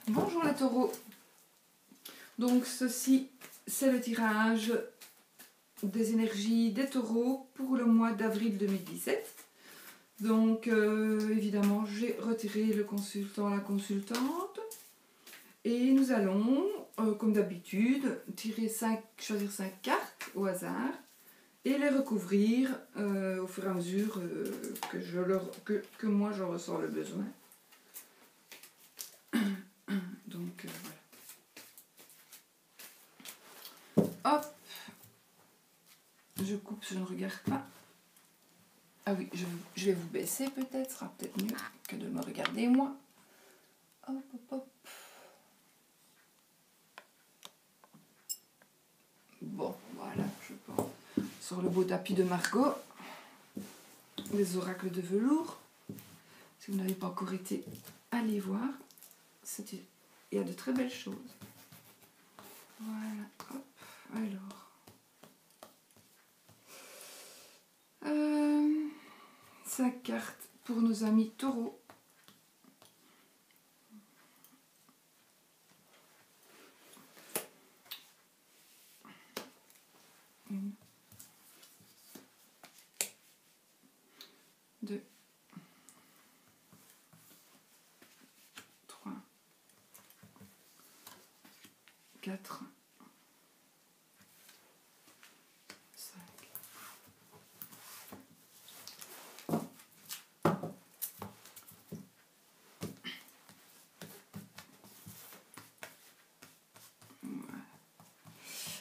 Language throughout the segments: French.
Bonjour les taureaux. Donc ceci, c'est le tirage des énergies des taureaux pour le mois d'avril 2017. Donc évidemment, j'ai retiré le consultant, la consultante. Et nous allons, comme d'habitude, choisir 5 cartes au hasard et les recouvrir au fur et à mesure que moi j'en ressens le besoin. Donc voilà. Hop, je coupe, je ne regarde pas. Ah oui, je vais vous baisser peut-être, ce sera peut-être mieux que de me regarder moi. Hop, hop, hop. Bon, voilà, je pense. Sur le beau tapis de Margot, les oracles de velours. Si vous n'avez pas encore été, allez voir. Il y a de très belles choses. Voilà, hop, alors. 5 cartes pour nos amis taureaux. Une, 2, 3, 4, 5.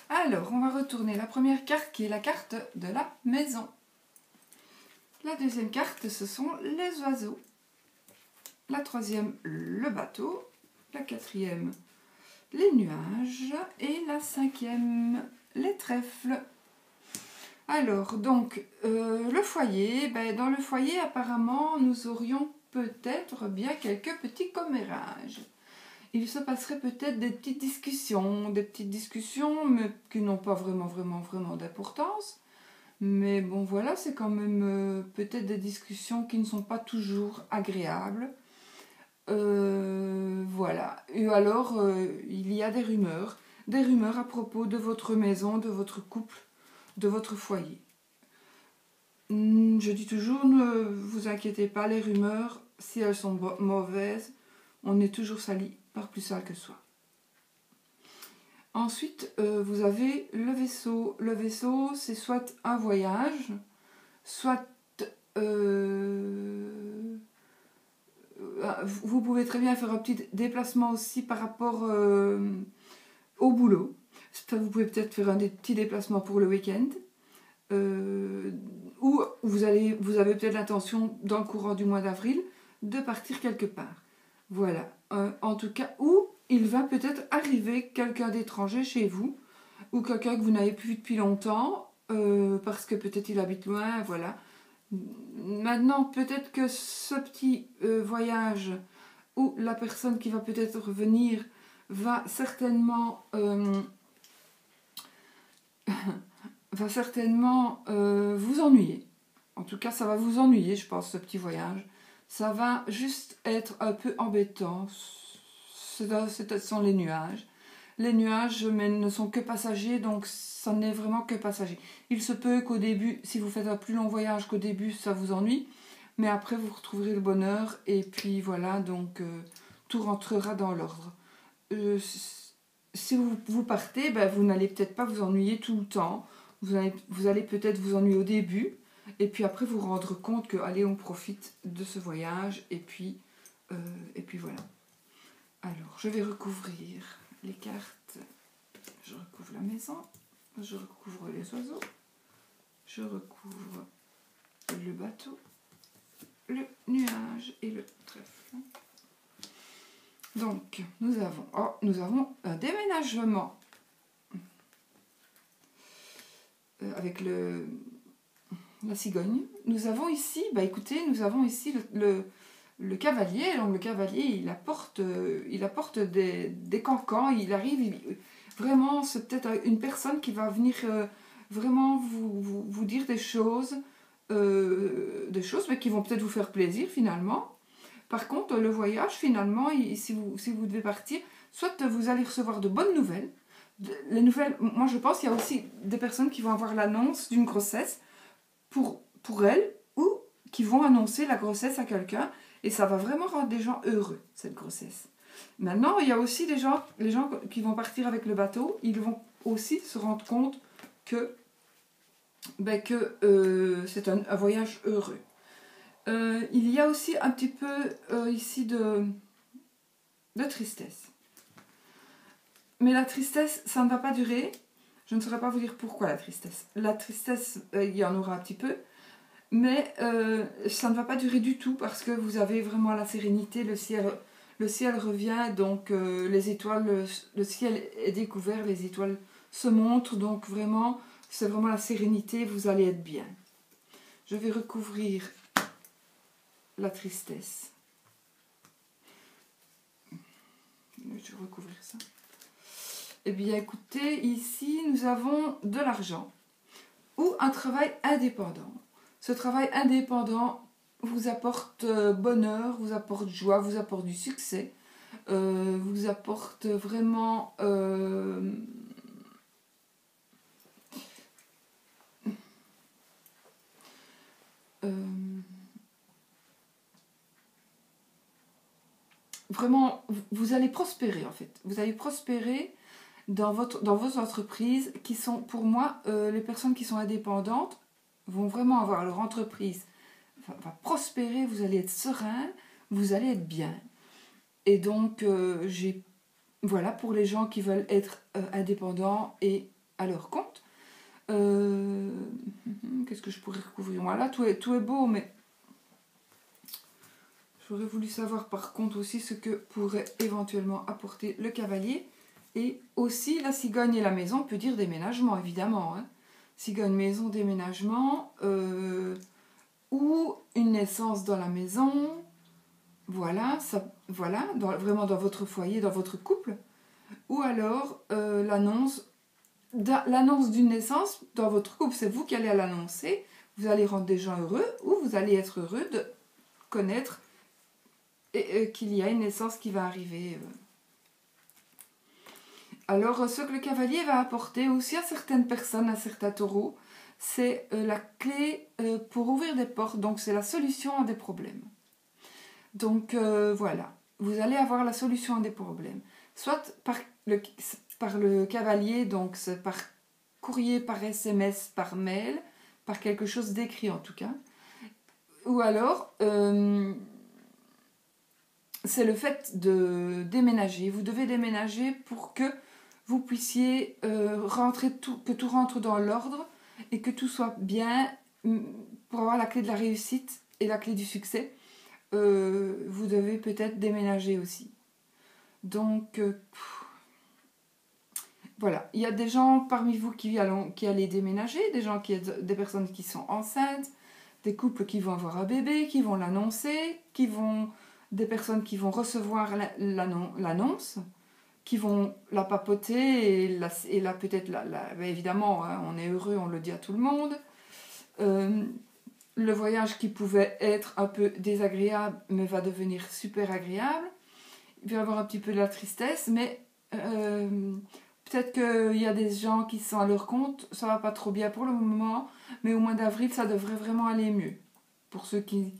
Alors, on va retourner la première carte qui est la carte de la maison. La deuxième carte, ce sont les oiseaux. La troisième, le bateau. La quatrième, les nuages. Et la cinquième, les trèfles. Alors, donc, le foyer. Dans le foyer, apparemment, nous aurions peut-être bien quelques petits commérages. Il se passerait peut-être des petites discussions, mais qui n'ont pas vraiment d'importance. Mais bon, voilà, c'est quand même peut-être des discussions qui ne sont pas toujours agréables. Voilà. Et alors, il y a des rumeurs à propos de votre maison, de votre couple, de votre foyer. Je dis toujours, ne vous inquiétez pas, les rumeurs, si elles sont mauvaises, on est toujours sali par plus sale que soi. Ensuite, vous avez le vaisseau. Le vaisseau, c'est soit un voyage, soit vous pouvez très bien faire un petit déplacement aussi par rapport au boulot. Vous pouvez peut-être faire un petit déplacement pour le week-end. Ou vous avez peut-être l'intention, dans le courant du mois d'avril, de partir quelque part. Voilà. En tout cas, ou il va peut-être arriver quelqu'un d'étranger chez vous, ou quelqu'un que vous n'avez plus vu depuis longtemps, parce que peut-être il habite loin, voilà. Maintenant, peut-être que ce petit voyage, où la personne qui va peut-être revenir, va certainement vous ennuyer. En tout cas, ça va vous ennuyer, je pense, ce petit voyage. Ça va juste être un peu embêtant. Ce sont les nuages. Les nuages, mais ne sont que passagers, donc ça n'est vraiment que passager. Il se peut qu'au début, si vous faites un plus long voyage qu'au début, ça vous ennuie. Mais après, vous retrouverez le bonheur. Et puis voilà, donc tout rentrera dans l'ordre. Si vous partez, vous n'allez peut-être pas vous ennuyer tout le temps. Vous allez peut-être vous ennuyer au début. Et puis après, vous rendre compte que, allez, on profite de ce voyage. Et puis voilà. Alors, je vais recouvrir les cartes. Je recouvre la maison. Je recouvre les oiseaux. Je recouvre le bateau, le nuage et le trèfle. Donc, nous avons un déménagement avec la cigogne. Nous avons ici, nous avons ici le cavalier. Donc le cavalier, il apporte des cancans. Il arrive, vraiment, c'est peut-être une personne qui va venir vraiment vous dire des choses, mais qui vont peut-être vous faire plaisir finalement. Par contre, le voyage, finalement, si vous devez partir, soit vous allez recevoir de bonnes nouvelles. Les nouvelles, moi je pense qu'il y a aussi des personnes qui vont avoir l'annonce d'une grossesse pour elles, ou qui vont annoncer la grossesse à quelqu'un, et ça va vraiment rendre des gens heureux, cette grossesse. Maintenant, il y a aussi les gens qui vont partir avec le bateau, ils vont aussi se rendre compte que c'est un voyage heureux. Il y a aussi un petit peu ici de tristesse. Mais la tristesse, ça ne va pas durer. Je ne saurais pas vous dire pourquoi la tristesse. La tristesse, il y en aura un petit peu. Mais ça ne va pas durer du tout parce que vous avez vraiment la sérénité, le ciel revient, donc les étoiles, le ciel est découvert, les étoiles se montrent, donc vraiment, c'est vraiment la sérénité, vous allez être bien. Je vais recouvrir la tristesse. Je vais recouvrir ça. Eh bien, écoutez, ici, nous avons de l'argent ou un travail indépendant. Ce travail indépendant vous apporte bonheur, vous apporte joie, vous apporte du succès, vous apporte vraiment vraiment, vous allez prospérer en fait. Vous allez prospérer dans vos entreprises qui sont, pour moi, les personnes qui sont indépendantes vont vraiment avoir leur entreprise va prospérer, vous allez être serein, vous allez être bien. Et donc, voilà, pour les gens qui veulent être indépendants et à leur compte. Qu'est-ce que je pourrais recouvrir? Voilà, tout est beau, mais j'aurais voulu savoir par contre aussi ce que pourrait éventuellement apporter le cavalier. Et aussi, la cigogne et la maison, on peut dire déménagement, évidemment. Hein. Cigogne, maison, déménagement, ou une naissance dans la maison. Voilà, vraiment dans votre foyer, dans votre couple. Ou alors, l'annonce d'une naissance dans votre couple. C'est vous qui allez l'annoncer. Vous allez rendre des gens heureux, ou vous allez être heureux de connaître qu'il y a une naissance qui va arriver. Alors, ce que le cavalier va apporter aussi à certaines personnes, à certains taureaux, c'est la clé pour ouvrir des portes. Donc, c'est la solution à des problèmes. Donc, voilà. Vous allez avoir la solution à des problèmes. Soit par le cavalier, donc c'est par courrier, par SMS, par mail, par quelque chose d'écrit en tout cas. Ou alors, c'est le fait de déménager. Vous devez déménager pour que vous puissiez que tout rentre dans l'ordre et que tout soit bien pour avoir la clé de la réussite et la clé du succès. Vous devez peut-être déménager aussi. Donc, voilà. Il y a des gens parmi vous qui allez déménager, des personnes qui sont enceintes, des couples qui vont avoir un bébé, qui vont l'annoncer, des personnes qui vont recevoir l'annonce, qui vont la papoter et peut-être évidemment, hein, on est heureux, on le dit à tout le monde. Le voyage qui pouvait être un peu désagréable, mais va devenir super agréable. Il va y avoir un petit peu de la tristesse, mais peut-être qu'il y a des gens qui sont à leur compte, ça va pas trop bien pour le moment, mais au mois d'avril, ça devrait vraiment aller mieux. Pour ceux qui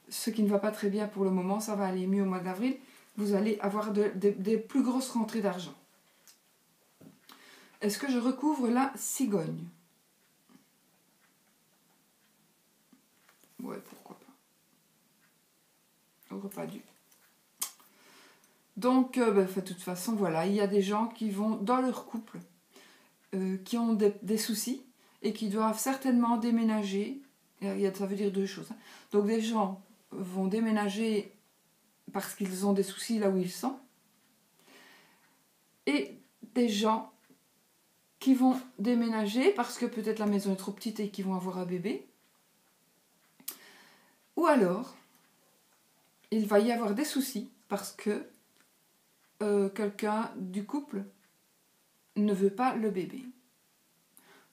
ne va pas très bien pour le moment, ça va aller mieux au mois d'avril. Vous allez avoir des plus grosses rentrées d'argent. Est-ce que je recouvre la cigogne? Ouais, pourquoi pas. Aurait pas dû. Donc, de toute façon, voilà, il y a des gens qui vont dans leur couple, qui ont des soucis et qui doivent certainement déménager. Ça veut dire deux choses. Hein. Donc, des gens vont déménager parce qu'ils ont des soucis là où ils sont. Et des gens qui vont déménager parce que peut-être la maison est trop petite et qu'ils vont avoir un bébé. Ou alors, il va y avoir des soucis parce que quelqu'un du couple ne veut pas le bébé.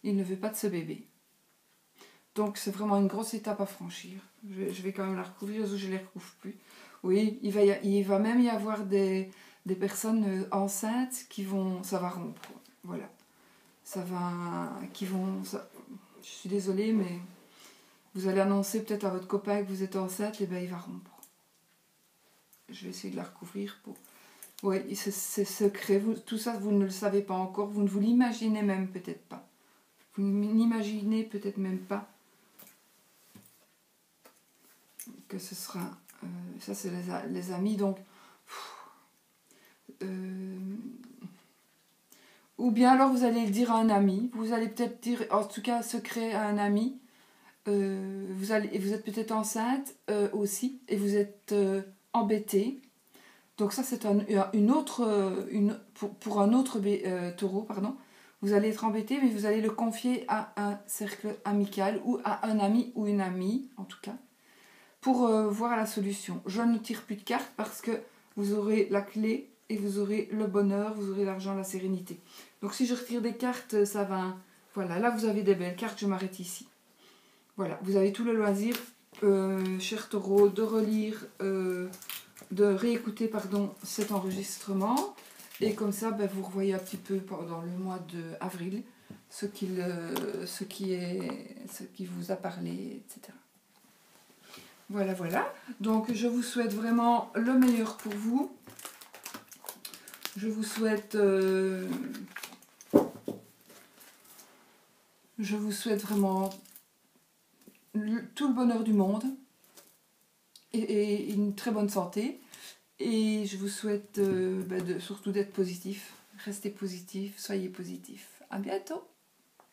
Il ne veut pas de ce bébé. Donc c'est vraiment une grosse étape à franchir. Je vais quand même la recouvrir, je ne les recouvre plus. Oui, il va même y avoir des personnes enceintes qui vont... Ça va rompre. Voilà. Ça va... je suis désolée, mais vous allez annoncer peut-être à votre copain que vous êtes enceinte, et bien il va rompre. Je vais essayer de la recouvrir pour... Oui, c'est secret. Tout ça, vous ne le savez pas encore. Vous ne vous l'imaginez même peut-être pas. Vous n'imaginez peut-être même pas que ce sera... ça, c'est les amis. Donc, ou bien alors vous allez le dire à un ami. Vous allez peut-être dire, en tout cas, secret à un ami. Vous êtes peut-être enceinte aussi. Et vous êtes embêté. Donc ça, c'est pour un autre taureau, pardon. Vous allez être embêté, mais vous allez le confier à un cercle amical ou à un ami ou une amie, en tout cas, pour voir la solution. Je ne tire plus de cartes parce que vous aurez la clé et vous aurez le bonheur, vous aurez l'argent, la sérénité. Donc si je retire des cartes, ça va... Voilà, là vous avez des belles cartes, je m'arrête ici. Voilà, vous avez tout le loisir, cher taureau, de relire... de réécouter cet enregistrement et comme ça vous revoyez un petit peu pendant le mois d'avril ce qui vous a parlé, etc. Voilà, donc je vous souhaite vraiment le meilleur pour vous. Je vous souhaite vraiment tout le bonheur du monde et une très bonne santé. Et je vous souhaite surtout d'être positif. Restez positif, soyez positif. À bientôt!